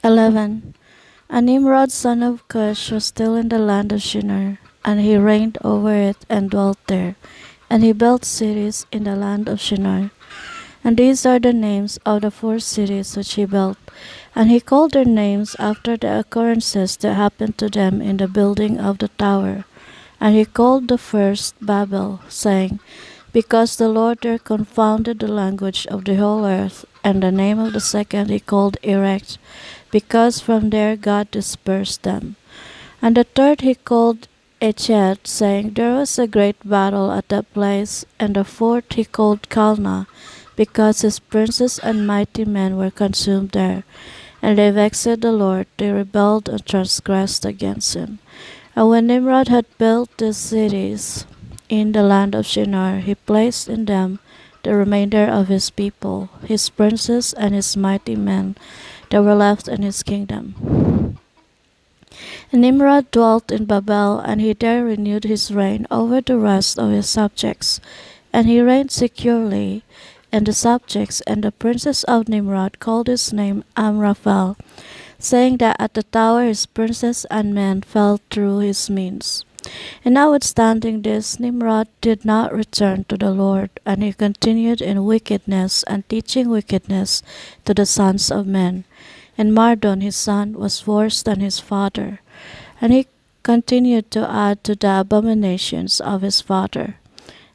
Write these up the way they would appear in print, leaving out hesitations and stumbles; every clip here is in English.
11. And Nimrod son of Cush was still in the land of Shinar, and he reigned over it and dwelt there. And he built cities in the land of Shinar. And these are the names of the 4 cities which he built. And he called their names after the occurrences that happened to them in the building of the tower. And he called the first Babel, saying, because the Lord there confounded the language of the whole earth. And the name of the second he called Erect, because from there God dispersed them. And the third he called Echet, saying, there was a great battle at that place. And the fourth he called Calna, because his princes and mighty men were consumed there. And they vexed the Lord, they rebelled and transgressed against him. And when Nimrod had built these cities in the land of Shinar, he placed in them the remainder of his people, his princes and his mighty men that were left in his kingdom. And Nimrod dwelt in Babel, and he there renewed his reign over the rest of his subjects. And he reigned securely, and the subjects and the princes of Nimrod called his name Amraphel, saying that at the tower his princes and men fell through his means. And notwithstanding this, Nimrod did not return to the Lord, and he continued in wickedness and teaching wickedness to the sons of men. And Mardon his son was worse than his father, and he continued to add to the abominations of his father.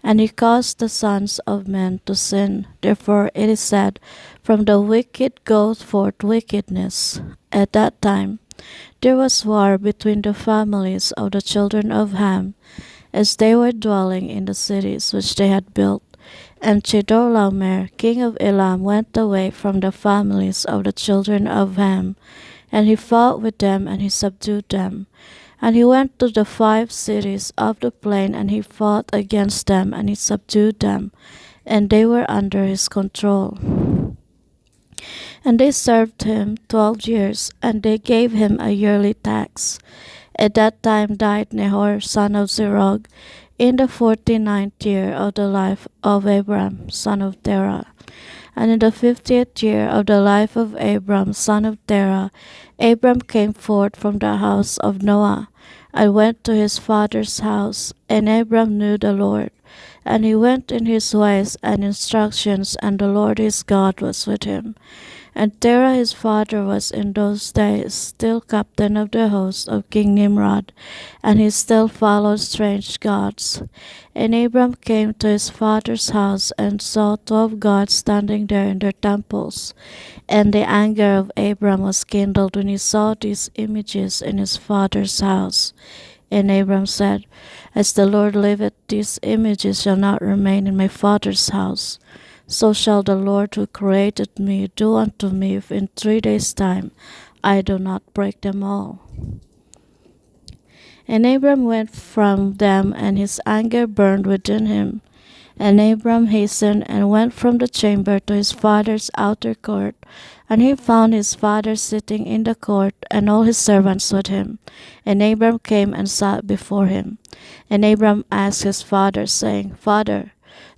And he caused the sons of men to sin. Therefore it is said, from the wicked goeth forth wickedness. At that time there was war between the families of the children of Ham, as they were dwelling in the cities which they had built. And Chedorlaomer king of Elam went away from the families of the children of Ham, and he fought with them, and he subdued them. And he went to the 5 cities of the plain, and he fought against them, and he subdued them, and they were under his control. And they served him 12 years, and they gave him a yearly tax. At that time died Nahor son of Zerog, in the 49th year of the life of Abram son of Terah. And in the 50th year of the life of Abram son of Terah, Abram came forth from the house of Noah, and went to his father's house. And Abram knew the Lord, and he went in his ways and instructions, and the Lord his God was with him. And Terah his father was in those days still captain of the host of King Nimrod, and he still followed strange gods. And Abram came to his father's house, and saw 12 gods standing there in their temples. And the anger of Abram was kindled when he saw these images in his father's house. And Abram said, as the Lord liveth, these images shall not remain in my father's house. So shall the Lord who created me do unto me, if in 3 days' time I do not break them all. And Abram went from them, and his anger burned within him. And Abram hastened and went from the chamber to his father's outer court. And he found his father sitting in the court, and all his servants with him. And Abram came and sat before him. And Abram asked his father, saying, Father,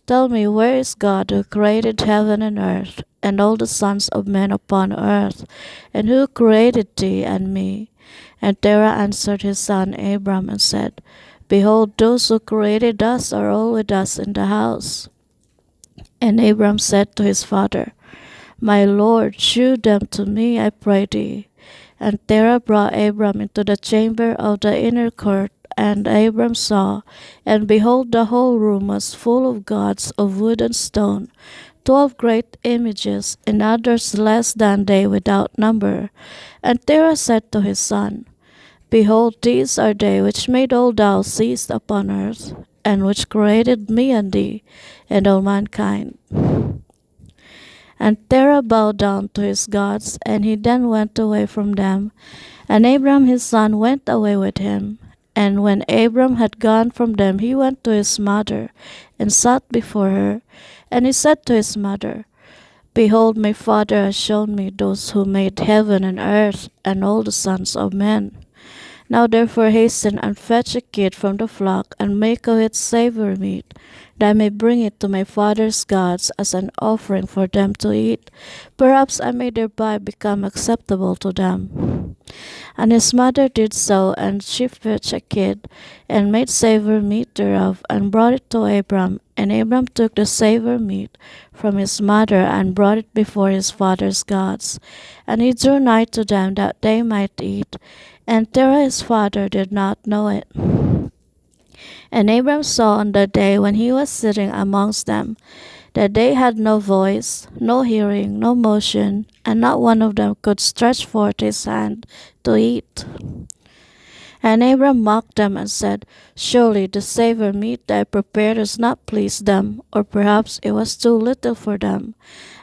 tell me, where is God who created heaven and earth, and all the sons of men upon earth? And who created thee and me? And Terah answered his son Abram and said, Behold, those who created us are all with us in the house. And Abram said to his father, My Lord, shew them to me, I pray thee. And Terah brought Abram into the chamber of the inner court, and Abram saw, and behold, the whole room was full of gods of wood and stone, 12 great images, and others less than they without number. And Terah said to his son, Behold, these are they which made all thou seest upon earth, and which created me and thee, and all mankind. And Terah bowed down to his gods, and he then went away from them. And Abram his son went away with him. And when Abram had gone from them, he went to his mother, and sat before her. And he said to his mother, Behold, my father has shown me those who made heaven and earth, and all the sons of men. Now therefore hasten and fetch a kid from the flock, and make of it savory meat, that I may bring it to my father's gods as an offering for them to eat. Perhaps I may thereby become acceptable to them. And his mother did so, and she fetched a kid, and made savory meat thereof, and brought it to Abram. And Abram took the savory meat from his mother, and brought it before his father's gods. And he drew nigh to them, that they might eat. And Terah his father did not know it. And Abram saw on the day when he was sitting amongst them, that they had no voice, no hearing, no motion, and not one of them could stretch forth his hand to eat. And Abram mocked them and said, Surely the savory meat that I prepared does not please them, or perhaps it was too little for them,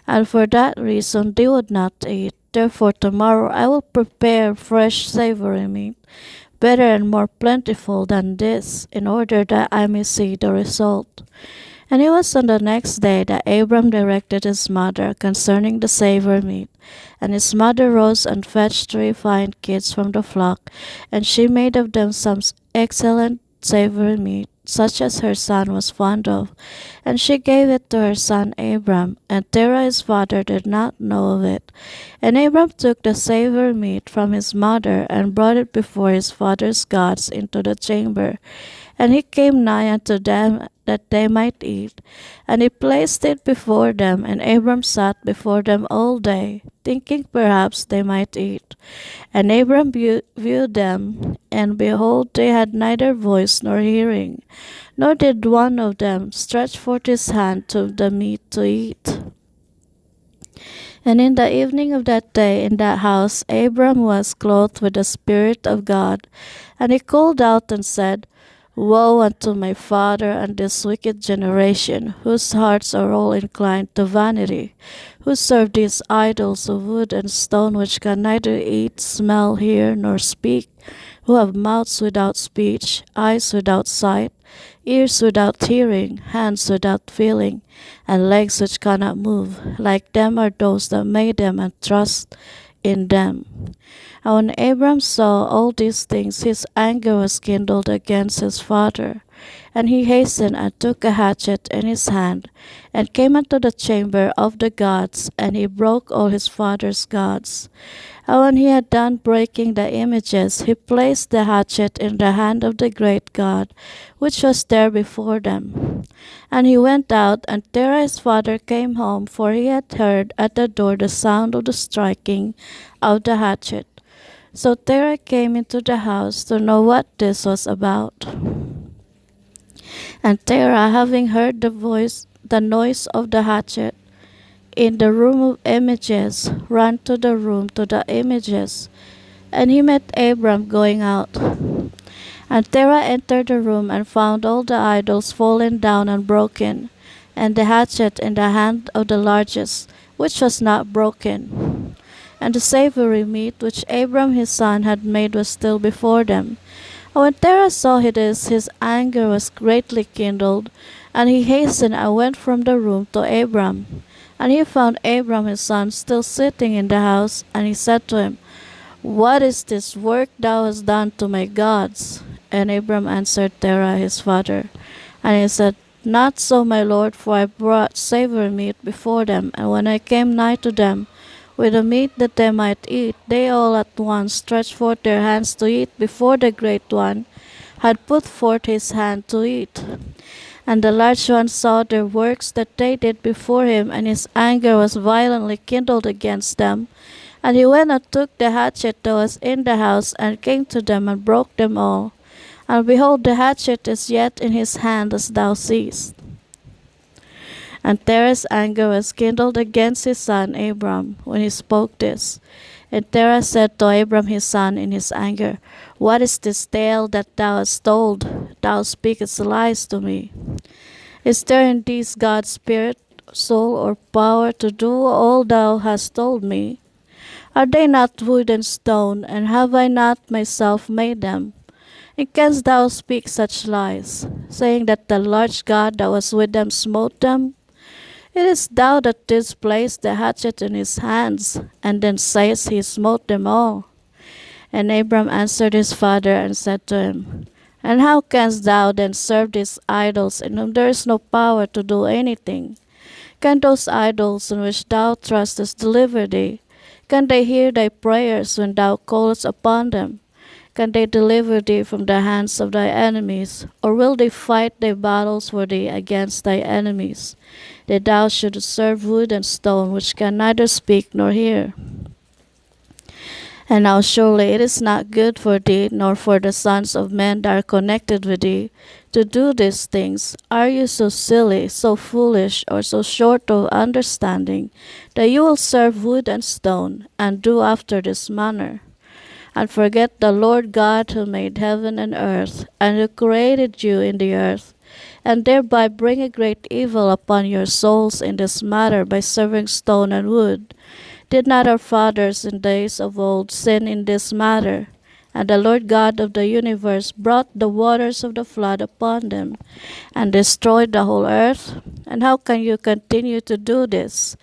and for that reason they would not eat. Therefore tomorrow I will prepare fresh savory meat, better and more plentiful than this, in order that I may see the result. And it was on the next day that Abram directed his mother concerning the savory meat. And his mother rose and fetched 3 fine kids from the flock, and she made of them some excellent savory meat, such as her son was fond of. And she gave it to her son Abram, and Terah his father did not know of it. And Abram took the savory meat from his mother, and brought it before his father's gods into the chamber. And he came nigh unto them that they might eat. And he placed it before them, and Abram sat before them all day, thinking perhaps they might eat. And Abram viewed them, and behold, they had neither voice nor hearing, nor did one of them stretch forth his hand to the meat to eat. And in the evening of that day in that house Abram was clothed with the Spirit of God. And he called out and said, Woe unto my father and this wicked generation, whose hearts are all inclined to vanity, who serve these idols of wood and stone, which can neither eat, smell, hear, nor speak, who have mouths without speech, eyes without sight, ears without hearing, hands without feeling, and legs which cannot move. Like them are those that made them and trust in them. And when Abram saw all these things, his anger was kindled against his father. And he hastened and took a hatchet in his hand, and came unto the chamber of the gods, and he broke all his father's gods. And when he had done breaking the images, he placed the hatchet in the hand of the great God, which was there before them. And he went out, and Terah his father came home, for he had heard at the door the sound of the striking of the hatchet. So Terah came into the house to know what this was about. And Terah, having heard the noise of the hatchet in the room of images, ran to the room to the images, and he met Abram going out. And Terah entered the room and found all the idols fallen down and broken, and the hatchet in the hand of the largest, which was not broken. And the savory meat which Abram his son had made was still before them. And when Terah saw this, his anger was greatly kindled, and he hastened and went from the room to Abram. And he found Abram his son still sitting in the house, and he said to him, What is this work thou hast done to my gods? And Abram answered Terah his father, and he said, Not so, my lord, for I brought savory meat before them, and when I came nigh to them with the meat that they might eat, they all at once stretched forth their hands to eat before the great one had put forth his hand to eat. And the large one saw their works that they did before him, and his anger was violently kindled against them. And he went and took the hatchet that was in the house, and came to them and broke them all. And behold, the hatchet is yet in his hand, as thou seest. And Terah's anger was kindled against his son Abram when he spoke this. And Terah said to Abram his son in his anger, What is this tale that thou hast told? Thou speakest lies to me. Is there in these God's spirit, soul, or power to do all thou hast told me? Are they not wood and stone, and have I not myself made them? And canst thou speak such lies, saying that the large God that was with them smote them? It is thou that didst place the hatchet in his hands, and then sayest he smote them all. And Abram answered his father and said to him, And how canst thou then serve these idols in whom there is no power to do anything? Can those idols in which thou trustest deliver thee? Can they hear thy prayers when thou callest upon them? Can they deliver thee from the hands of thy enemies? Or will they fight thy battles for thee against thy enemies? That thou shouldest serve wood and stone, which can neither speak nor hear. And now surely it is not good for thee, nor for the sons of men that are connected with thee, to do these things. Are you so silly, so foolish, or so short of understanding, that you will serve wood and stone, and do after this manner? And forget the Lord God who made heaven and earth, and who created you in the earth, and thereby bring a great evil upon your souls in this matter by serving stone and wood. Did not our fathers in days of old sin in this matter? And the Lord God of the universe brought the waters of the flood upon them, and destroyed the whole earth? And how can you continue to do this,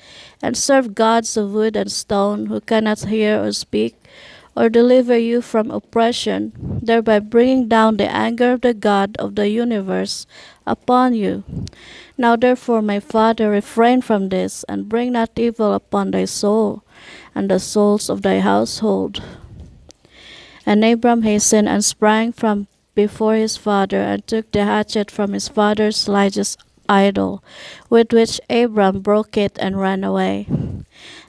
and serve gods of wood and stone, who cannot hear or speak, or deliver you from oppression, thereby bringing down the anger of the God of the universe upon you? Now therefore, my father, refrain from this, and bring not evil upon thy soul, and the souls of thy household. And Abram hastened and sprang from before his father, and took the hatchet from his father's largest idol, with which Abram broke it and ran away.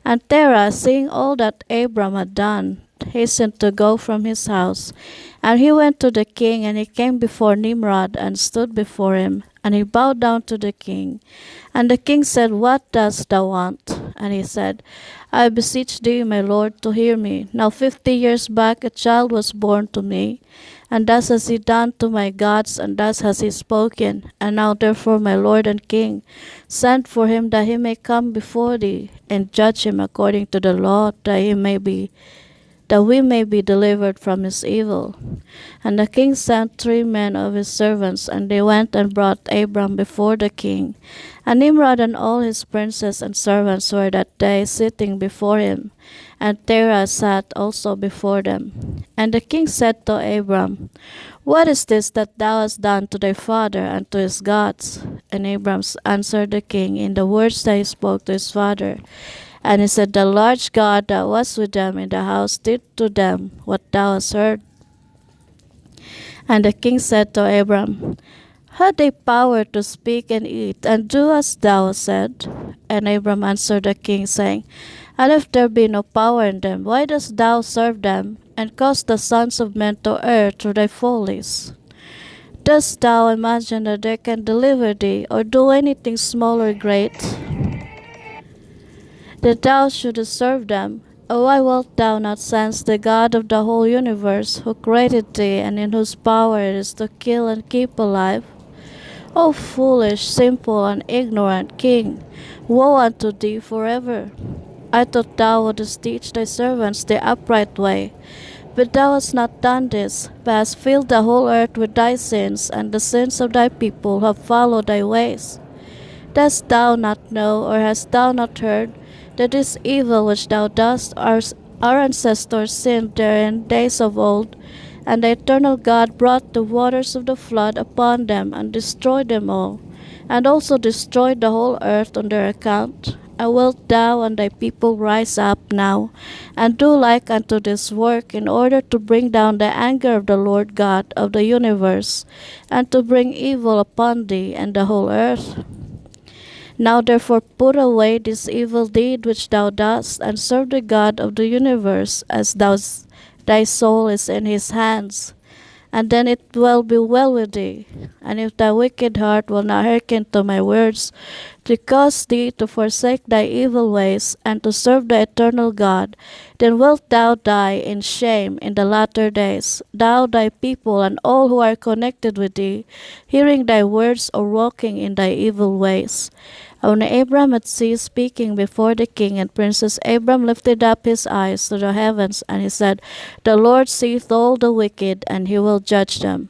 And Terah, seeing all that Abram had done, hastened to go from his house. And he went to the king, and he came before Nimrod, and stood before him. And he bowed down to the king. And the king said, What dost thou want? And he said, I beseech thee, my lord, to hear me. Now 50 years back a child was born to me, and thus has he done to my gods, and thus has he spoken. And now therefore, my lord and king, send for him that he may come before thee, and judge him according to the law, that we may be delivered from his evil. And the king sent 3 men of his servants, and they went and brought Abram before the king. And Nimrod and all his princes and servants were that day sitting before him, and Terah sat also before them. And the king said to Abram, What is this that thou hast done to thy father and to his gods? And Abram answered the king in the words that he spoke to his father. And he said, The large God that was with them in the house did to them what thou hast heard. And the king said to Abram, Had they power to speak and eat, and do as thou hast said? And Abram answered the king, saying, And if there be no power in them, why dost thou serve them, and cause the sons of men to err through thy follies? Dost thou imagine that they can deliver thee, or do anything small or great, that thou shouldest serve them? O why wilt thou not sense the God of the whole universe, who created thee, and in whose power it is to kill and keep alive? O foolish, simple, and ignorant king, woe unto thee forever! I thought thou wouldst teach thy servants the upright way, but thou hast not done this, but hast filled the whole earth with thy sins, and the sins of thy people have followed thy ways. Dost thou not know, or hast thou not heard, that this evil which thou dost, our ancestors sinned therein days of old, and the eternal God brought the waters of the flood upon them, and destroyed them all, and also destroyed the whole earth on their account? And wilt thou and thy people rise up now, and do like unto this work, in order to bring down the anger of the Lord God of the universe, and to bring evil upon thee and the whole earth? Now therefore put away this evil deed which thou dost, and serve the God of the universe, as thy soul is in his hands. And then it will be well with thee. And if thy wicked heart will not hearken to my words, to cause thee to forsake thy evil ways, and to serve the eternal God, then wilt thou die in shame in the latter days, thou, thy people, and all who are connected with thee, hearing thy words or walking in thy evil ways. And when Abram had ceased speaking before the king and princes, Abram lifted up his eyes to the heavens, and he said, The Lord seeth all the wicked, and he will judge them.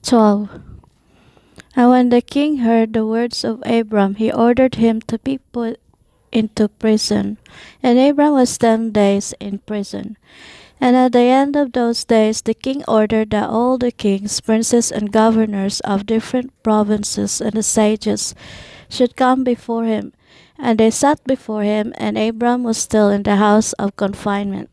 12. And when the king heard the words of Abram, he ordered him to be put into prison. And Abram was 10 days in prison. And at the end of those days, the king ordered that all the kings, princes, and governors of different provinces and the sages should come before him. And they sat before him, and Abram was still in the house of confinement.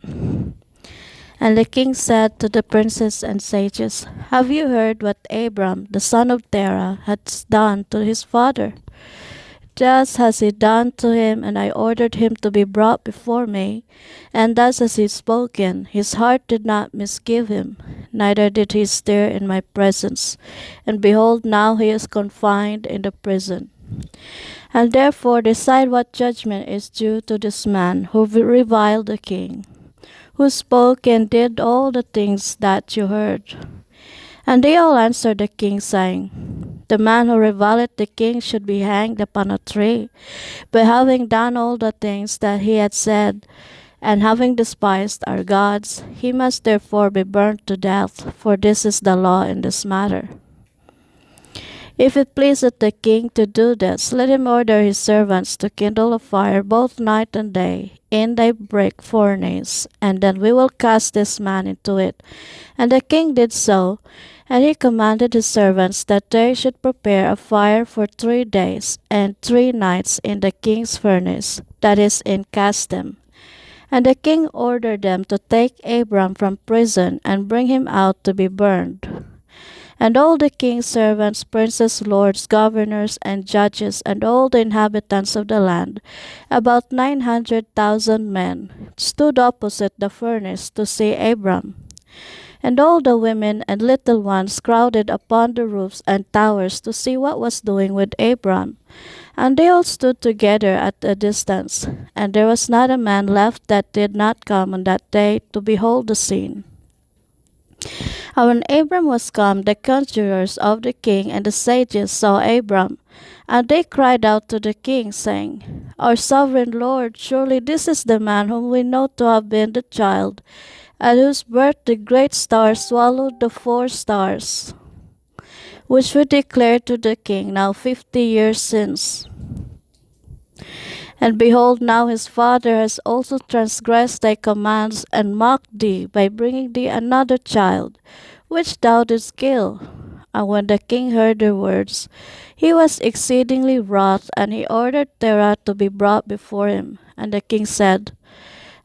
And the king said to the princes and sages, "Have you heard what Abram, the son of Terah, has done to his father? Thus has he done to him, and I ordered him to be brought before me. And thus has he spoken. His heart did not misgive him, neither did he stir in my presence. And behold, now he is confined in the prison. And therefore decide what judgment is due to this man who reviled the king, who spoke and did all the things that you heard." And they all answered the king, saying, "The man who reviled the king should be hanged upon a tree. But having done all the things that he had said, and having despised our gods, he must therefore be burnt to death, for this is the law in this matter. If it pleaseth the king to do this, let him order his servants to kindle a fire both night and day in thy brick furnace, and then we will cast this man into it." And the king did so, and he commanded his servants that they should prepare a fire for 3 days and 3 nights in the king's furnace, that is, in Casdim. And the king ordered them to take Abram from prison and bring him out to be burned. And all the king's servants, princes, lords, governors, and judges, and all the inhabitants of the land, about 900,000 men, stood opposite the furnace to see Abram. And all the women and little ones crowded upon the roofs and towers to see what was doing with Abram. And they all stood together at a distance, and there was not a man left that did not come on that day to behold the scene. And when Abram was come, the conjurers of the king and the sages saw Abram, and they cried out to the king, saying, "Our sovereign lord, surely this is the man whom we know to have been the child, at whose birth the great star swallowed the 4 stars, which we declared to the king now 50 years since. And behold, now his father has also transgressed thy commands and mocked thee by bringing thee another child, which thou didst kill." And when the king heard their words, he was exceedingly wroth, and he ordered Terah to be brought before him. And the king said,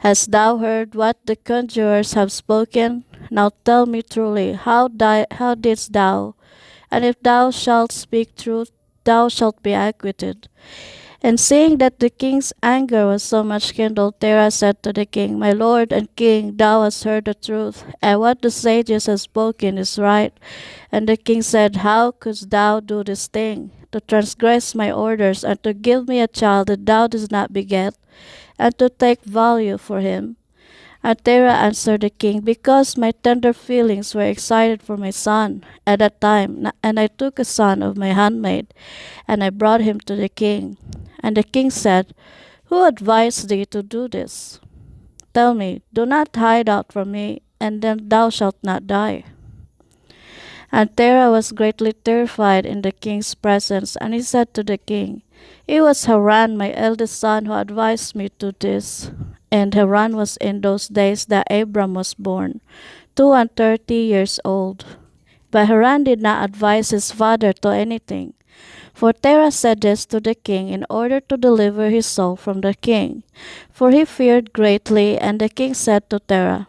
"Hast thou heard what the conjurers have spoken? Now tell me truly, how didst thou? And if thou shalt speak truth, thou shalt be acquitted." And seeing that the king's anger was so much kindled, Terah said to the king, "My lord and king, thou hast heard the truth, and what the sages have spoken is right." And the king said, "How couldst thou do this thing, to transgress my orders, and to give me a child that thou didst not beget, and to take value for him?" And Terah answered the king, "Because my tender feelings were excited for my son at that time, and I took a son of my handmaid, and I brought him to the king." And the king said, "Who advised thee to do this? Tell me, do not hide out from me, and then thou shalt not die." And Terah was greatly terrified in the king's presence, and he said to the king, "It was Haran, my eldest son, who advised me to this." And Haran was in those days that Abram was born, 32 years old. But Haran did not advise his father to anything. For Terah said this to the king in order to deliver his soul from the king. For he feared greatly, and the king said to Terah,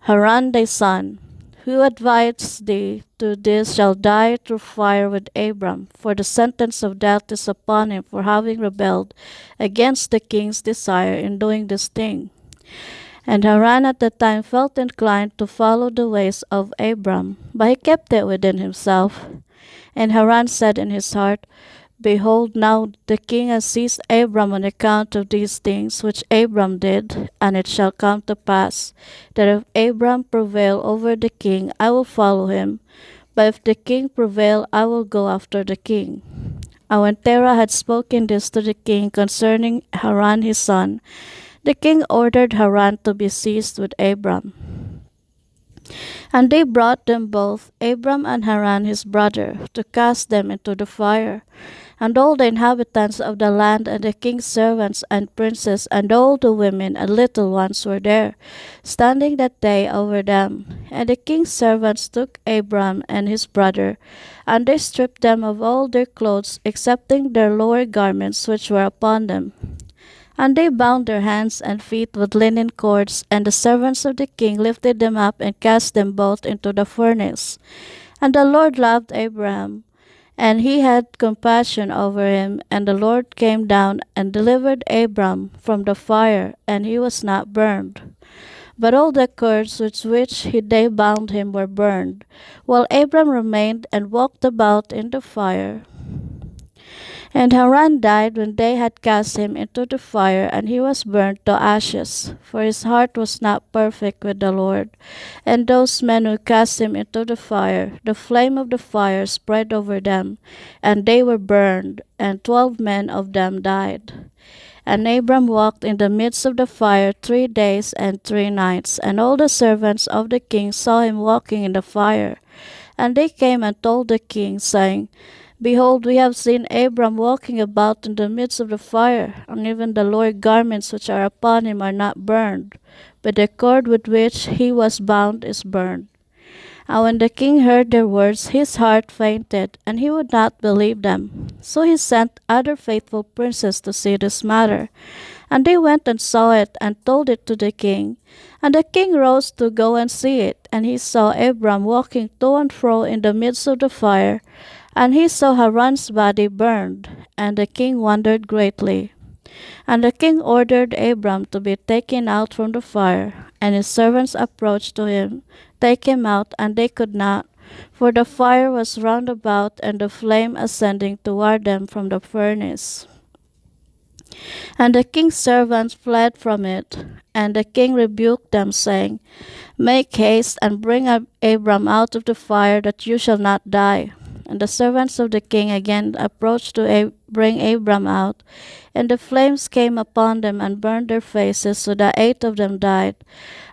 "Haran thy son, who advised thee to this, shall die through fire with Abram, for the sentence of death is upon him for having rebelled against the king's desire in doing this thing." And Haran at the time felt inclined to follow the ways of Abram, but he kept it within himself. And Haran said in his heart, "Behold, now the king has seized Abram on account of these things which Abram did, and it shall come to pass that if Abram prevail over the king, I will follow him, but if the king prevail, I will go after the king." And when Terah had spoken this to the king concerning Haran his son, the king ordered Haran to be seized with Abram. And they brought them both, Abram and Haran his brother, to cast them into the fire. And all the inhabitants of the land and the king's servants and princes and all the women and little ones were there, standing that day over them. And the king's servants took Abram and his brother, and they stripped them of all their clothes, excepting their lower garments which were upon them. And they bound their hands and feet with linen cords, and the servants of the king lifted them up and cast them both into the furnace. And the Lord loved Abraham, and he had compassion over him, and the Lord came down and delivered Abram from the fire, and he was not burned. But all the cords with which they bound him were burned, while Abram remained and walked about in the fire. And Haran died when they had cast him into the fire, and he was burnt to ashes, for his heart was not perfect with the Lord. And those men who cast him into the fire, the flame of the fire spread over them, and they were burned, and 12 men of them died. And Abram walked in the midst of the fire 3 days and 3 nights, and all the servants of the king saw him walking in the fire. And they came and told the king, saying, Behold, we have seen Abram walking about in the midst of the fire, and even the lower garments which are upon him are not burned, but the cord with which he was bound is burned. And when the king heard their words, his heart fainted, and he would not believe them. So he sent other faithful princes to see this matter. And they went and saw it, and told it to the king. And the king rose to go and see it, and he saw Abram walking to and fro in the midst of the fire, and he saw Haran's body burned, and the king wondered greatly. And the king ordered Abram to be taken out from the fire, and his servants approached to him, take him out, and they could not, for the fire was round about, and the flame ascending toward them from the furnace. And the king's servants fled from it, and the king rebuked them, saying, Make haste and bring Abram out of the fire, that you shall not die. And the servants of the king again approached to bring Abram out, and the flames came upon them and burned their faces, so that 8 of them died.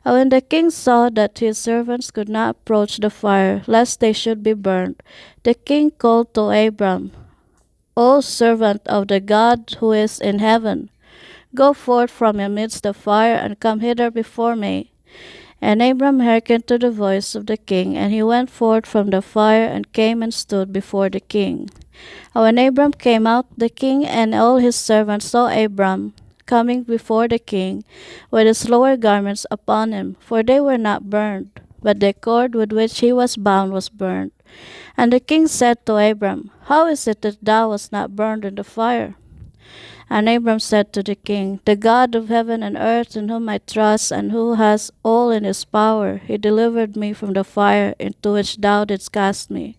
And when the king saw that his servants could not approach the fire, lest they should be burned, the king called to Abram, O servant of the God who is in heaven, go forth from amidst the fire, and come hither before me. And Abram hearkened to the voice of the king, and he went forth from the fire, and came and stood before the king. And when Abram came out, the king and all his servants saw Abram coming before the king, with his lower garments upon him, for they were not burned, but the cord with which he was bound was burned. And the king said to Abram, How is it that thou wast not burned in the fire? And Abram said to the king, The God of heaven and earth, in whom I trust, and who has all in his power, he delivered me from the fire into which thou didst cast me.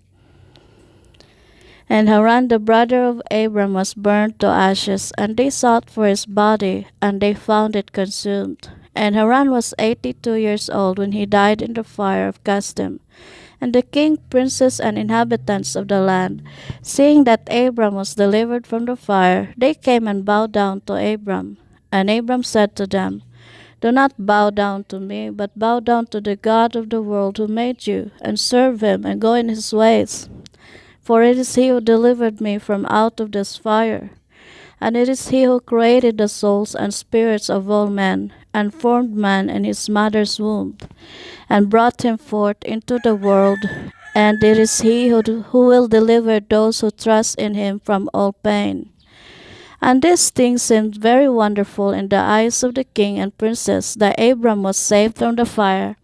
And Haran the brother of Abram was burned to ashes, and they sought for his body, and they found it consumed. And Haran was 82 years old when he died in the fire of custom. And the king, princes, and inhabitants of the land, seeing that Abram was delivered from the fire, they came and bowed down to Abram. And Abram said to them, Do not bow down to me, but bow down to the God of the world who made you, and serve him, and go in his ways. For it is he who delivered me from out of this fire. And it is he who created the souls and spirits of all men, and formed man in his mother's womb, and brought him forth into the world. And it is he who will deliver those who trust in him from all pain. And this thing seemed very wonderful in the eyes of the king and princess, that Abram was saved from the fire,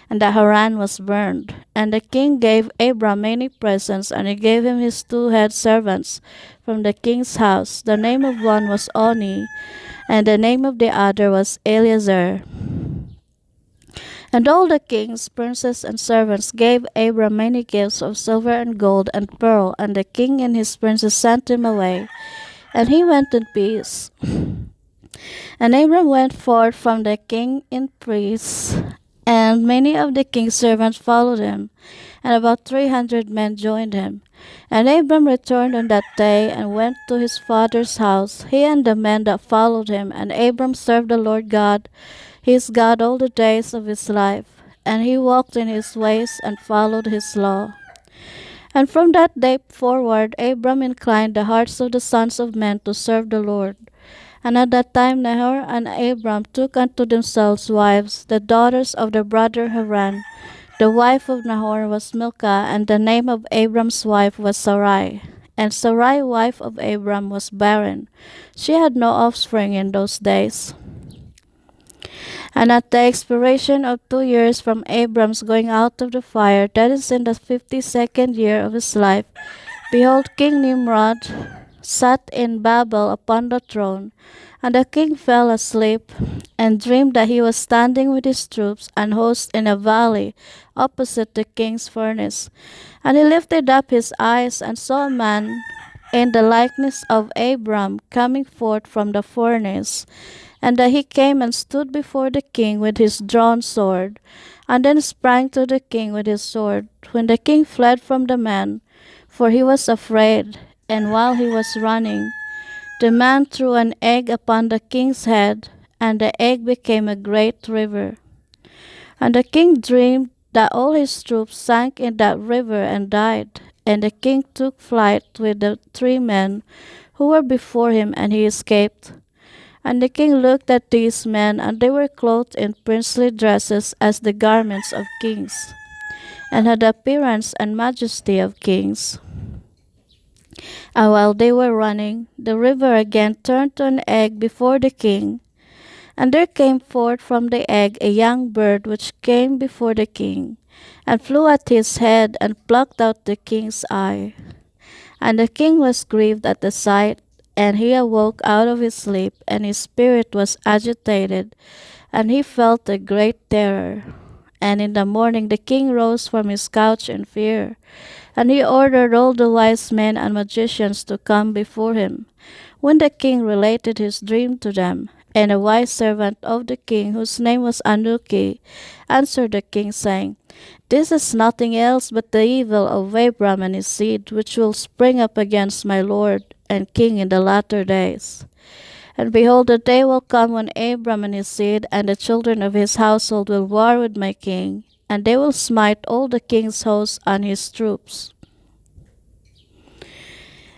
and that Haran was burned. And the king gave Abram many presents, and he gave him his 2 head servants from the king's house. The name of one was Oni, and the name of the other was Eliezer. And all the kings, princes, and servants gave Abram many gifts of silver and gold and pearl, and the king and his princes sent him away, and he went in peace. And Abram went forth from the king in peace, and many of the king's servants followed him, and about 300 men joined him. And Abram returned on that day, and went to his father's house, he and the men that followed him. And Abram served the Lord God, his God, all the days of his life. and he walked in his ways and followed his law. And from that day forward, Abram inclined the hearts of the sons of men to serve the Lord. And at that time Nahor and Abram took unto themselves wives, the daughters of their brother Haran. The wife of Nahor was Milcah, and the name of Abram's wife was Sarai. And Sarai, wife of Abram, was barren. She had no offspring in those days. And at the expiration of 2 years from Abram's going out of the fire, that is in the 52nd year of his life, behold, King Nimrod sat in Babel upon the throne. And the king fell asleep, and dreamed that he was standing with his troops and hosts in a valley opposite the king's furnace. And he lifted up his eyes and saw a man in the likeness of Abram coming forth from the furnace. And that he came and stood before the king with his drawn sword, and then sprang to the king with his sword. When the king fled from the man, for he was afraid, and while he was running, the man threw an egg upon the king's head, and the egg became a great river. And the king dreamed that all his troops sank in that river and died. And the king took flight with the 3 men who were before him, and he escaped. And the king looked at these men, and they were clothed in princely dresses as the garments of kings, and had the appearance and majesty of kings. And while they were running, the river again turned to an egg before the king. And there came forth from the egg a young bird which came before the king, and flew at his head, and plucked out the king's eye. And the king was grieved at the sight, and he awoke out of his sleep, and his spirit was agitated, and he felt a great terror. And in the morning the king rose from his couch in fear, and he ordered all the wise men and magicians to come before him. When the king related his dream to them, and a wise servant of the king, whose name was Anuki, answered the king, saying, This is nothing else but the evil of Abram and his seed, which will spring up against my lord and king in the latter days. And behold, the day will come when Abram and his seed and the children of his household will war with my king, and they will smite all the king's hosts and his troops.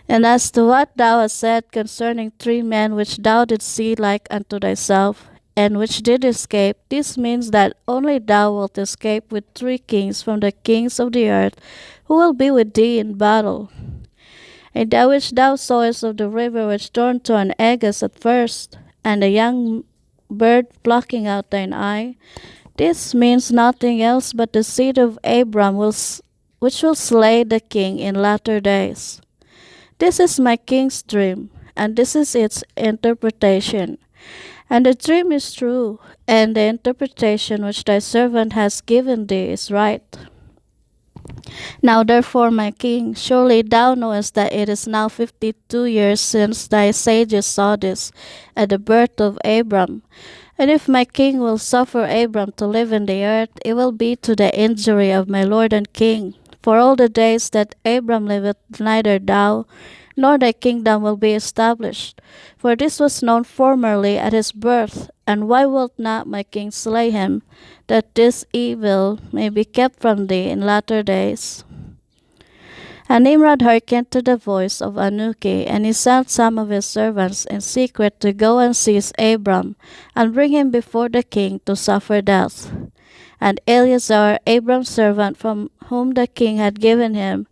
And as to what thou hast said concerning 3 men which thou didst see like unto thyself, and which did escape, this means that only thou wilt escape with 3 kings from the kings of the earth, who will be with thee in battle. And that which thou sawest of the river which turned to an egg as at first, and the young bird plucking out thine eye, this means nothing else but the seed of Abram which will slay the king in latter days. This is my king's dream, and this is its interpretation. And the dream is true, and the interpretation which thy servant has given thee is right. Now therefore, my king, surely thou knowest that it is now 52 years since thy sages saw this, at the birth of Abram. And if my king will suffer Abram to live in the earth, it will be to the injury of my lord and king. For all the days that Abram liveth, neither thou nor thy kingdom will be established. For this was known formerly at his birth. And why wilt not my king slay him, that this evil may be kept from thee in latter days? And Nimrod hearkened to the voice of Anuki, and he sent some of his servants in secret to go and seize Abram, and bring him before the king to suffer death. And Eleazar, Abram's servant, from whom the king had given him,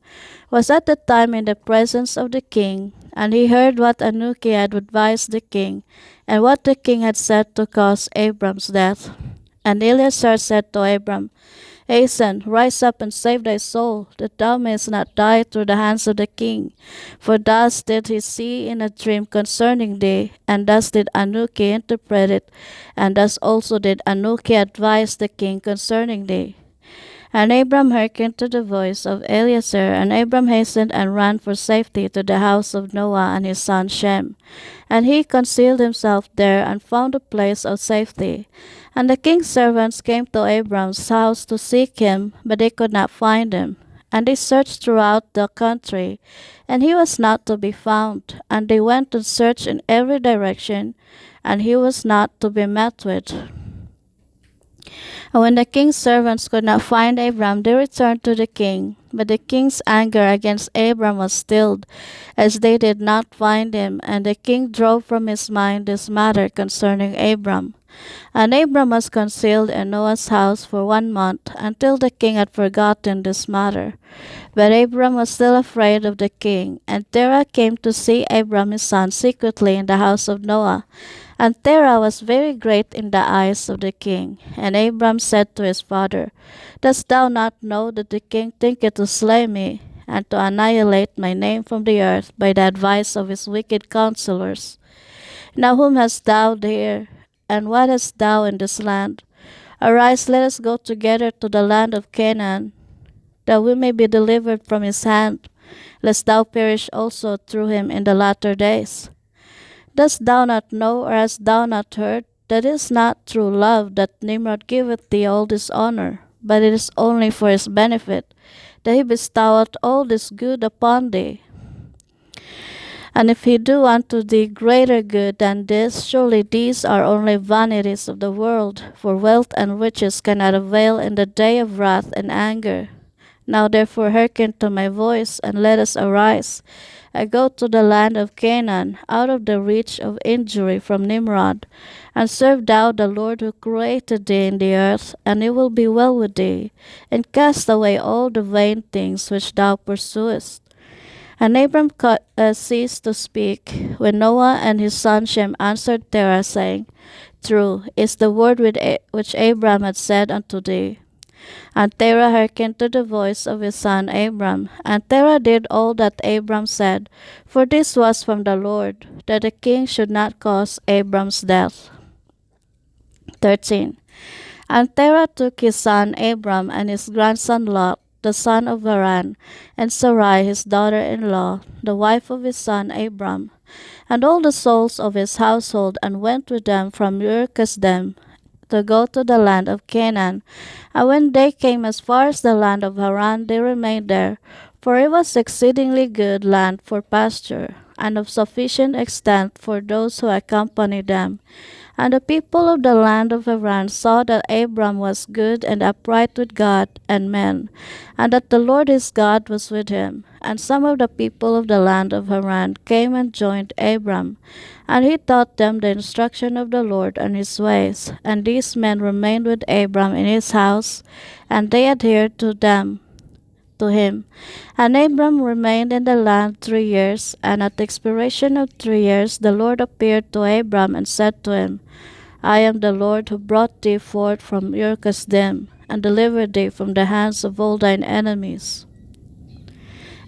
was at the time in the presence of the king, and he heard what Anuki had advised the king, and what the king had said to cause Abram's death. And Eleazar said to Abram, Hasten, rise up and save thy soul, that thou mayest not die through the hands of the king. For thus did he see in a dream concerning thee, and thus did Anuki interpret it, and thus also did Anuki advise the king concerning thee. And Abram hearkened to the voice of Eleazar, and Abram hastened and ran for safety to the house of Noah and his son Shem. And he concealed himself there, and found a place of safety. And the king's servants came to Abram's house to seek him, but they could not find him. And they searched throughout the country, and he was not to be found. And they went and searched in every direction, and he was not to be met with. And when the king's servants could not find Abram, they returned to the king. But the king's anger against Abram was stilled, as they did not find him, and the king drove from his mind this matter concerning Abram. And Abram was concealed in Noah's house for 1 month, until the king had forgotten this matter. But Abram was still afraid of the king, and Terah came to see Abram his son secretly in the house of Noah. And Terah was very great in the eyes of the king. And Abram said to his father, Dost thou not know that the king thinketh to slay me, and to annihilate my name from the earth by the advice of his wicked counselors? Now whom hast thou there, and what hast thou in this land? Arise, let us go together to the land of Canaan, that we may be delivered from his hand, lest thou perish also through him in the latter days. Dost thou not know, or hast thou not heard, that it is not through love that Nimrod giveth thee all this honor, but it is only for his benefit, that he bestoweth all this good upon thee? And if he do unto thee greater good than this, surely these are only vanities of the world, for wealth and riches cannot avail in the day of wrath and anger. Now therefore hearken to my voice, and let us arise, and go to the land of Canaan, out of the reach of injury from Nimrod, and serve thou the Lord who created thee in the earth, and it will be well with thee, and cast away all the vain things which thou pursuest. And Abram ceased to speak, when Noah and his son Shem answered Terah, saying, True is the word which Abram had said unto thee. And Terah hearkened to the voice of his son Abram. And Terah did all that Abram said, for this was from the Lord, that the king should not cause Abram's death. 13. And Terah took his son Abram and his grandson Lot, the son of Haran, and Sarai his daughter-in-law, the wife of his son Abram, and all the souls of his household, and went with them from Ur-Kasdim to go to the land of Canaan. And when they came as far as the land of Haran, they remained there, for it was exceedingly good land for pasture, and of sufficient extent for those who accompanied them. And the people of the land of Haran saw that Abram was good and upright with God and men, and that the Lord his God was with him. And some of the people of the land of Haran came and joined Abram, and he taught them the instruction of the Lord and his ways. And these men remained with Abram in his house, and they adhered to him. And Abram remained in the land 3 years, and at the expiration of 3 years the Lord appeared to Abram and said to him, I am the Lord who brought thee forth from Ur-Kasdim, and delivered thee from the hands of all thine enemies.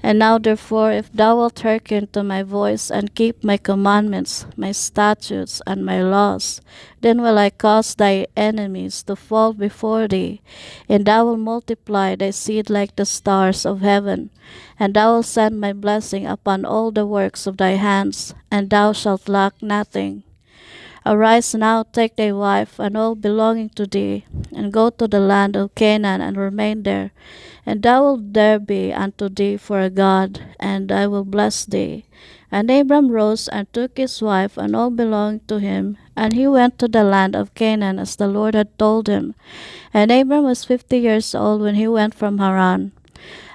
And now therefore, if thou wilt hearken to my voice, and keep my commandments, my statutes, and my laws, then will I cause thy enemies to fall before thee, and thou wilt multiply thy seed like the stars of heaven, and thou wilt send my blessing upon all the works of thy hands, and thou shalt lack nothing. Arise now, take thy wife, and all belonging to thee, and go to the land of Canaan, and remain there. And thou wilt there be unto thee for a God, and I will bless thee. And Abram rose and took his wife and all belonging to him, and he went to the land of Canaan as the Lord had told him. And Abram was 50 years old when he went from Haran.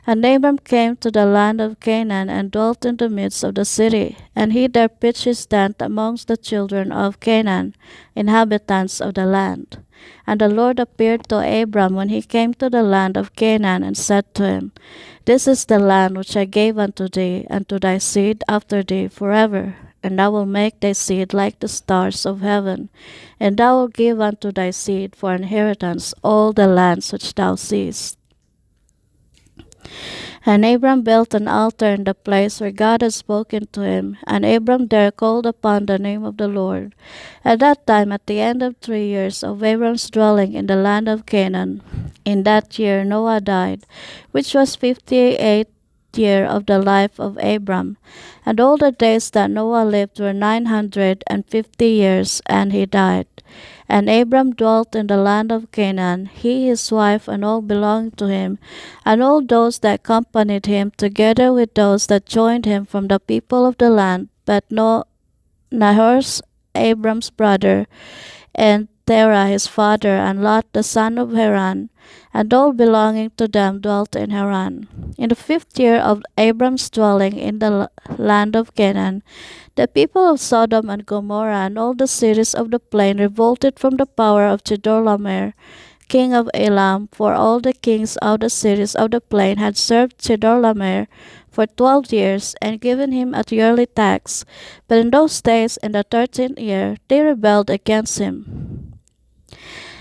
And Abram came to the land of Canaan, and dwelt in the midst of the city. And he there pitched his tent amongst the children of Canaan, inhabitants of the land. And the Lord appeared to Abram when he came to the land of Canaan, and said to him, This is the land which I gave unto thee, and to thy seed after thee forever. And I will make thy seed like the stars of heaven, and thou wilt give unto thy seed for inheritance all the lands which thou seest. And Abram built an altar in the place where God had spoken to him, and Abram there called upon the name of the Lord. At that time, at the end of 3 years of Abram's dwelling in the land of Canaan, in that year Noah died, which was 58th year of the life of Abram. And all the days that Noah lived were 950 years, and he died. And Abram dwelt in the land of Canaan, he, his wife, and all belonging to him, and all those that accompanied him, together with those that joined him from the people of the land. But Nahor's Abram's brother, and Terah his father, and Lot the son of Haran, and all belonging to them dwelt in Haran. In the 5th year of Abram's dwelling in the land of Canaan, the people of Sodom and Gomorrah and all the cities of the plain revolted from the power of Chedorlaomer, king of Elam, for all the kings of the cities of the plain had served Chedorlaomer for 12 years and given him a yearly tax. But in those days, in the 13th year, they rebelled against him.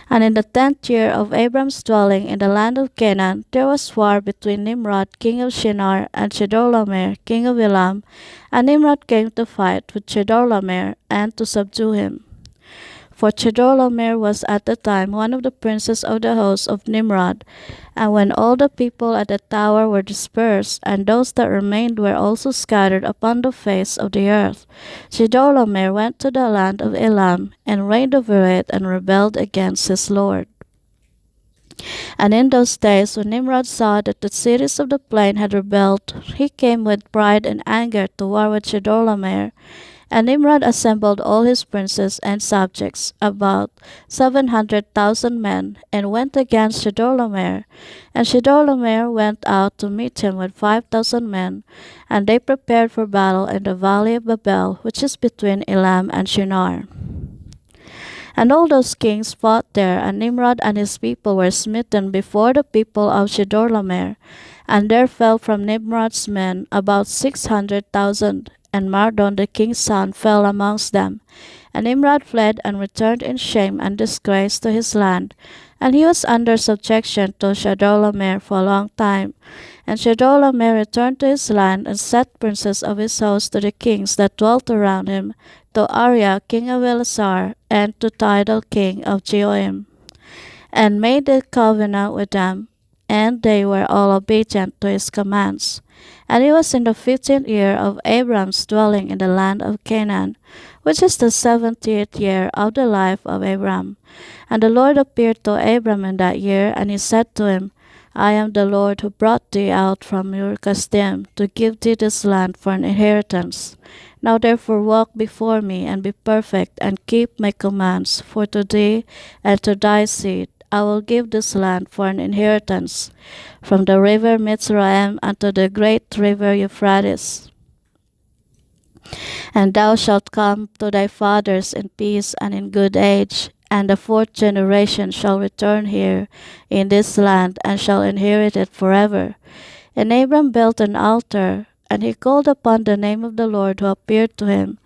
And in the 10th year of Abram's dwelling in the land of Canaan, there was war between Nimrod, king of Shinar, and Chedorlaomer, king of Elam. And Nimrod came to fight with Chedorlaomer and to subdue him. For Chedorlaomer was at the time one of the princes of the host of Nimrod. And when all the people at the tower were dispersed, and those that remained were also scattered upon the face of the earth, Chedorlaomer went to the land of Elam, and reigned over it, and rebelled against his lord. And in those days, when Nimrod saw that the cities of the plain had rebelled, he came with pride and anger to war with Chedorlaomer. And Nimrod assembled all his princes and subjects, about 700,000 men, and went against Chedorlaomer. And Chedorlaomer went out to meet him with 5,000 men, and they prepared for battle in the valley of Babel, which is between Elam and Shinar. And all those kings fought there, and Nimrod and his people were smitten before the people of Chedorlaomer. And there fell from Nimrod's men about 600,000, and Mardon the king's son fell amongst them. And Nimrod fled and returned in shame and disgrace to his land. And he was under subjection to Chedorlaomer for a long time. And Chedorlaomer returned to his land, and set princes of his host to the kings that dwelt around him, to Arya king of Elasar, and to Tidal king of Jehoim, and made a covenant with them, and they were all obedient to his commands. And it was in the 15th year of Abram's dwelling in the land of Canaan, which is the 70th year of the life of Abram. And the Lord appeared to Abram in that year, and he said to him, I am the Lord who brought thee out from Ur Kasdim to give thee this land for an inheritance. Now therefore walk before me, and be perfect, and keep my commands, for to thee and to thy seed I will give this land for an inheritance, from the river Mizraim unto the great river Euphrates. And thou shalt come to thy fathers in peace and in good age, and the 4th generation shall return here in this land, and shall inherit it forever. And Abram built an altar, and he called upon the name of the Lord who appeared to him.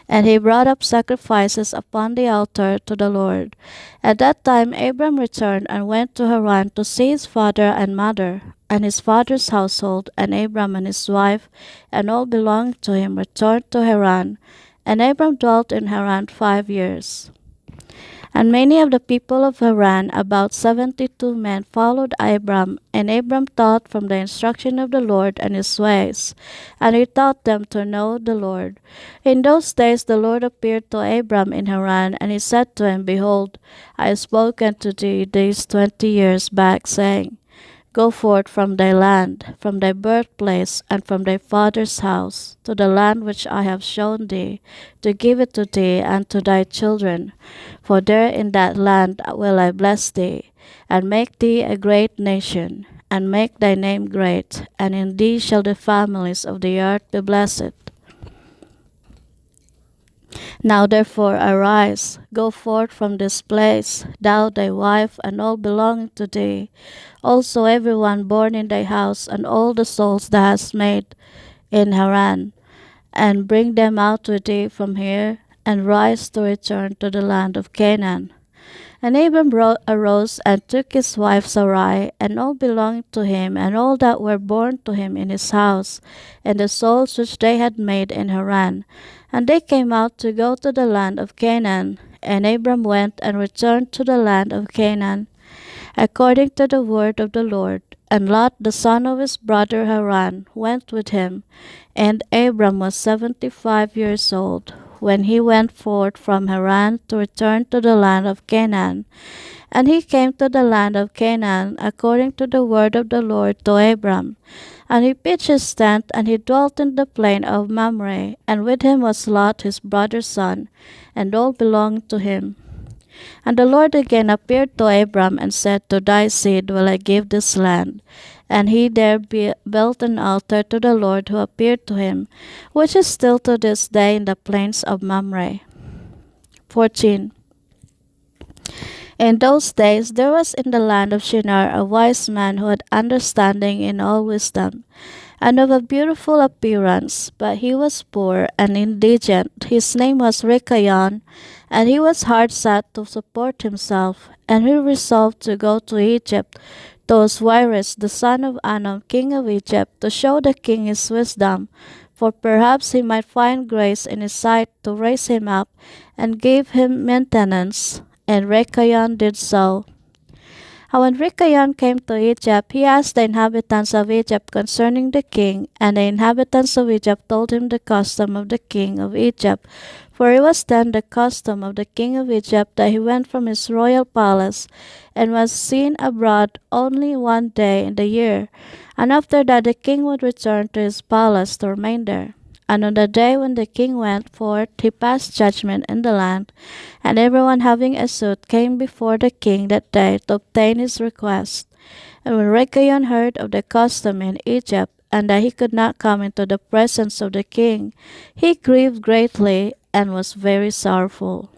And he brought up sacrifices upon the altar to the Lord. At that time Abram returned and went to Haran to see his father and mother, and his father's household, and Abram and his wife, and all belonging to him returned to Haran. And Abram dwelt in Haran 5 years. And many of the people of Haran, about 72 men, followed Abram, and Abram taught from the instruction of the Lord and his ways, and he taught them to know the Lord. In those days the Lord appeared to Abram in Haran, and he said to him, Behold, I have spoken to thee these 20 years back, saying, Go forth from thy land, from thy birthplace, and from thy father's house, to the land which I have shown thee, to give it to thee and to thy children. For there in that land will I bless thee, and make thee a great nation, and make thy name great, and in thee shall the families of the earth be blessed. Now therefore arise, go forth from this place, thou, thy wife, and all belonging to thee, also every one born in thy house, and all the souls thou hast made in Haran, and bring them out with thee from here, and rise to return to the land of Canaan. And Abram arose and took his wife Sarai, and all belonging to him, and all that were born to him in his house, and the souls which they had made in Haran. And they came out to go to the land of Canaan. And Abram went and returned to the land of Canaan, according to the word of the Lord. And Lot the son of his brother Haran went with him. And Abram was 75 years old when he went forth from Haran to return to the land of Canaan. And he came to the land of Canaan according to the word of the Lord to Abram. And he pitched his tent, and he dwelt in the plain of Mamre, and with him was Lot his brother's son, and all belonging to him. And the Lord again appeared to Abram and said, To thy seed will I give this land. And he there built an altar to the Lord who appeared to him, which is still to this day in the plains of Mamre. 14. In those days there was in the land of Shinar a wise man who had understanding in all wisdom, and of a beautiful appearance, but he was poor and indigent. His name was Rekayon, and he was hard set to support himself, and he resolved to go to Egypt, to Osiris, the son of Anom, king of Egypt, to show the king his wisdom, for perhaps he might find grace in his sight to raise him up and give him maintenance. And Rekayon did so. And when Rekayon came to Egypt, he asked the inhabitants of Egypt concerning the king, and the inhabitants of Egypt told him the custom of the king of Egypt. For it was then the custom of the king of Egypt that he went from his royal palace, and was seen abroad only one day in the year, and after that the king would return to his palace to remain there. And on the day when the king went forth, he passed judgment in the land, and everyone having a suit came before the king that day to obtain his request. And when Rekayon heard of the custom in Egypt, and that he could not come into the presence of the king, he grieved greatly and was very sorrowful.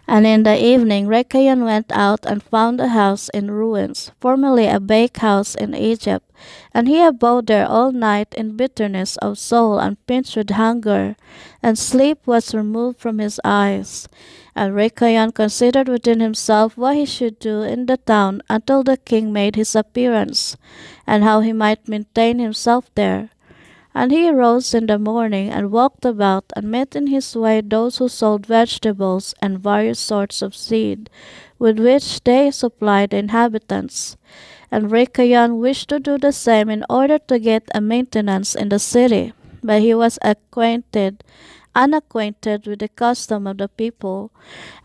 And in the evening Rekayon went out and found a house in ruins, formerly a bakehouse in Egypt, and he abode there all night in bitterness of soul and pinched with hunger, and sleep was removed from his eyes. And Rekayon considered within himself what he should do in the town until the king made his appearance, and how he might maintain himself there. And he arose in the morning and walked about, and met in his way those who sold vegetables and various sorts of seed, with which they supplied the inhabitants. And Rekayon wished to do the same in order to get a maintenance in the city, but he was unacquainted with the custom of the people,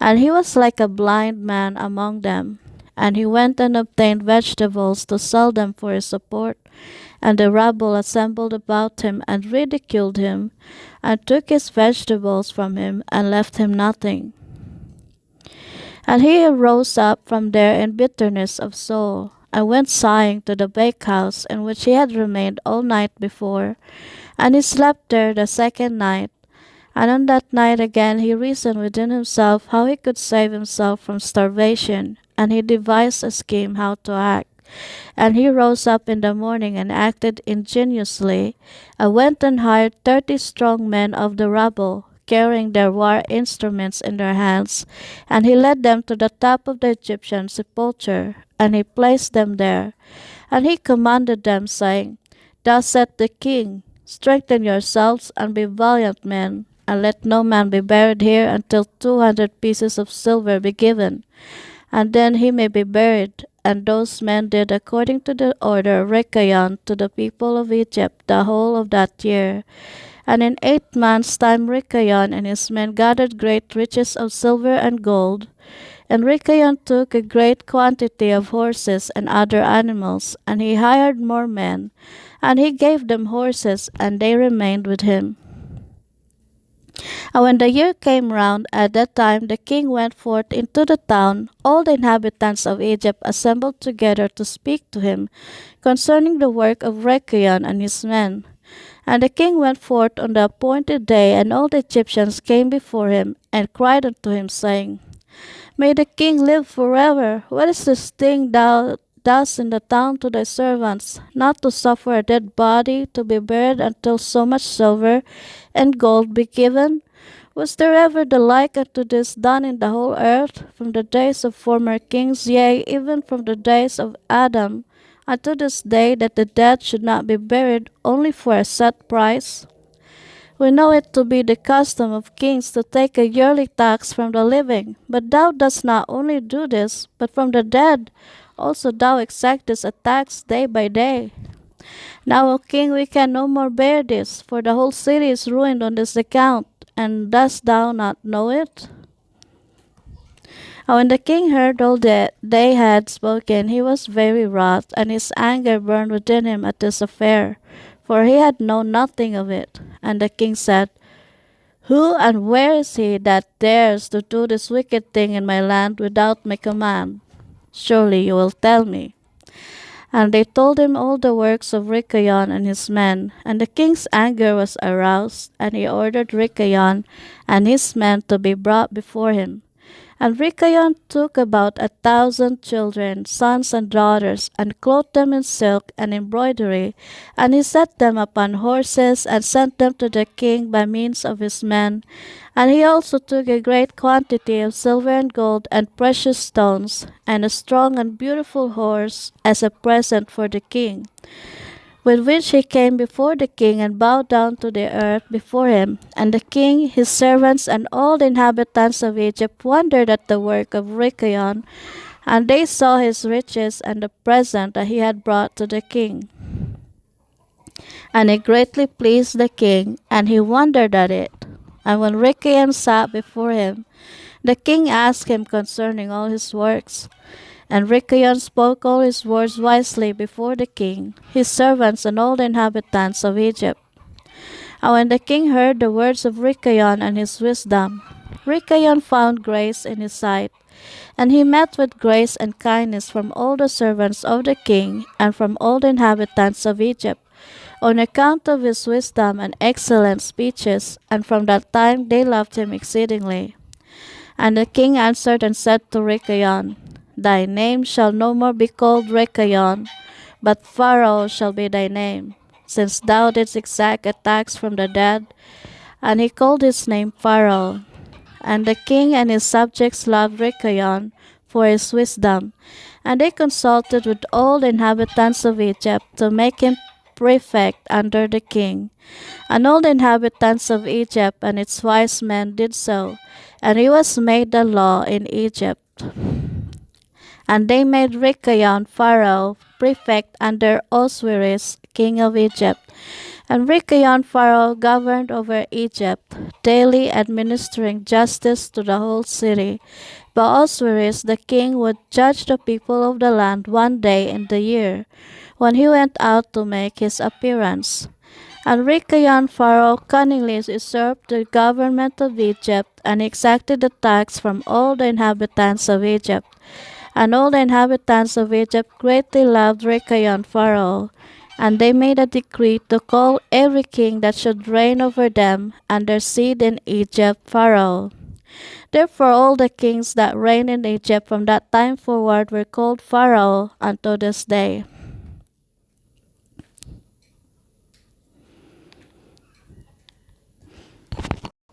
and he was like a blind man among them. And he went and obtained vegetables to sell them for his support. And the rabble assembled about him and ridiculed him, and took his vegetables from him, and left him nothing. And he arose up from there in bitterness of soul, and went sighing to the bakehouse in which he had remained all night before. And he slept there the second night. And on that night again he reasoned within himself how he could save himself from starvation, and he devised a scheme how to act. And he rose up in the morning and acted ingeniously, and went and hired 30 strong men of the rabble, carrying their war instruments in their hands, and he led them to the top of the Egyptian sepulchre, and he placed them there. And he commanded them, saying, Thus saith the king, Strengthen yourselves, and be valiant men, and let no man be buried here until 200 pieces of silver be given, and then he may be buried. And those men did according to the order of Rekayon to the people of Egypt the whole of that year. And in 8 months' time Rekayon and his men gathered great riches of silver and gold. And Rekayon took a great quantity of horses and other animals, and he hired more men, and he gave them horses, and they remained with him. And when the year came round, at that time the king went forth into the town. All the inhabitants of Egypt assembled together to speak to him concerning the work of Rekayon and his men. And the king went forth on the appointed day, and all the Egyptians came before him, and cried unto him, saying, May the king live forever! What is this thing thou dost in the town to thy servants, not to suffer a dead body to be buried until so much silver and gold be given? Was there ever the like unto this done in the whole earth, from the days of former kings, yea, even from the days of Adam, unto this day, that the dead should not be buried only for a set price? We know it to be the custom of kings to take a yearly tax from the living, but thou dost not only do this, but from the dead also thou exactest a tax day by day. Now, O king, we can no more bear this, for the whole city is ruined on this account, and dost thou not know it? And when the king heard all that they had spoken, he was very wroth, and his anger burned within him at this affair, for he had known nothing of it. And the king said, Who and where is he that dares to do this wicked thing in my land without my command? Surely you will tell me. And they told him all the works of Rikayon and his men. And the king's anger was aroused, and he ordered Rikayon and his men to be brought before him. And Rikayon took about 1,000 children, sons and daughters, and clothed them in silk and embroidery, and he set them upon horses, and sent them to the king by means of his men. And he also took a great quantity of silver and gold and precious stones, and a strong and beautiful horse as a present for the king, with which he came before the king and bowed down to the earth before him. And the king, his servants, and all the inhabitants of Egypt wondered at the work of Rikayon, and they saw his riches and the present that he had brought to the king. And it greatly pleased the king, and he wondered at it. And when Rikayon sat before him, the king asked him concerning all his works. And Rikayon spoke all his words wisely before the king, his servants, and all the inhabitants of Egypt. And when the king heard the words of Rikayon and his wisdom, Rikayon found grace in his sight, and he met with grace and kindness from all the servants of the king and from all the inhabitants of Egypt, on account of his wisdom and excellent speeches, and from that time they loved him exceedingly. And the king answered and said to Rikayon, Thy name shall no more be called Rekayon, but Pharaoh shall be thy name, since thou didst exact a tax from the dead. And he called his name Pharaoh. And the king and his subjects loved Rekayon for his wisdom, and they consulted with all the inhabitants of Egypt to make him prefect under the king. And all the inhabitants of Egypt and its wise men did so, and he was made the law in Egypt. And they made Rikayon Pharaoh prefect under Osiris, king of Egypt. And Rikayon Pharaoh governed over Egypt, daily administering justice to the whole city. But Osiris the king would judge the people of the land one day in the year, when he went out to make his appearance. And Rikayon Pharaoh cunningly usurped the government of Egypt, and exacted the tax from all the inhabitants of Egypt. And all the inhabitants of Egypt greatly loved Rikayon Pharaoh, and they made a decree to call every king that should reign over them and their seed in Egypt Pharaoh. Therefore all the kings that reigned in Egypt from that time forward were called Pharaoh unto this day.